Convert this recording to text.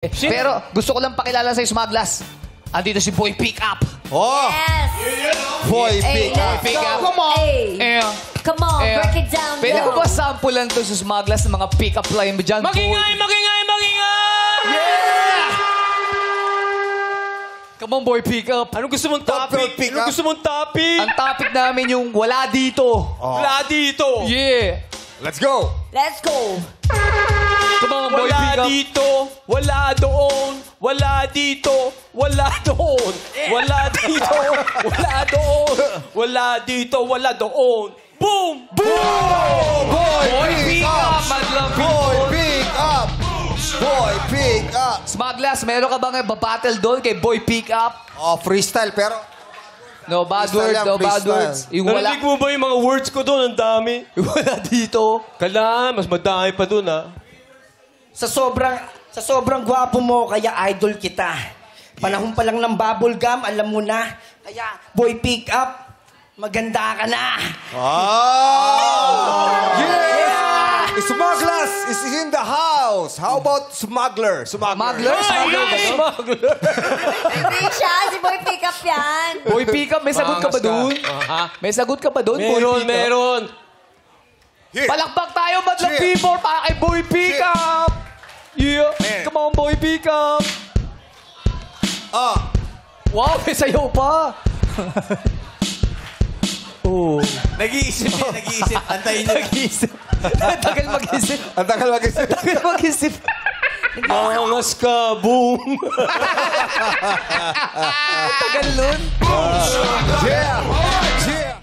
Pero gusto ko lang pakilala sa Smugglers. Andito si Boy Pick Up. Oh! Yes! Boy, pick up. Pick Up. Come on! Eh, Come on, eh, break it down. Pwede yo. ko ba sample lang to sa Smugglers ng mga pick-up line mo dyan? Magingay, magingay, magingay! Yeah! Come on, Boy Pick Up. Anong gusto mong topic? pick Anong up? gusto mong topic? Ang topic namin yung wala dito. Wala dito. Yeah. Let's go! Let's go. Come on, Boy Pick Wala Up. dito, wala doon, wala dito, wala doon, wala dito, wala doon, wala dito, wala doon. Boom! Boom! Boy Pick Up. Madlang Boy, people. pick up! Boy, pick up! Smugglers, meron ka bang battle doon kay Boy Pick Up? Oh, freestyle, pero... No bad Freestyle words, lang, no bad freestyle. words. Yung wala, Narinig mo ba yung mga words ko doon? Ang dami. yung wala dito. Kailangan, mas madami pa doon, ha? Sa sobrang gwapo mo, kaya idol kita. Panahon pa lang ng bubble gum, alam mo na. Kaya, boy, pick up, maganda ka na. Oh! Yeah! Smugglers is in the house. How about smuggler? Smugglers? Smuggler? Hindi siya, si Boy Pick Up yan. Boy Pick Up, may sagot ka ba doon? Ha? May sagot ka ba doon, Boy Meron, Pick Up? meron. Here. Palakpak tayo, Madlang Cheer. people, para kay Boy Pick Cheer. Up! Yeah! Man. Come on, Boy Pick Up! Wow, may sayaw pa! Oh. Nag-iisip eh, nag-iisip. Antayin niyo. Nag-isip. Tagal mag-isip. Ang tagal mag-isip. Tagal mag-isip. Mangas ka, boom! Tagal nun. Yeah! Yeah!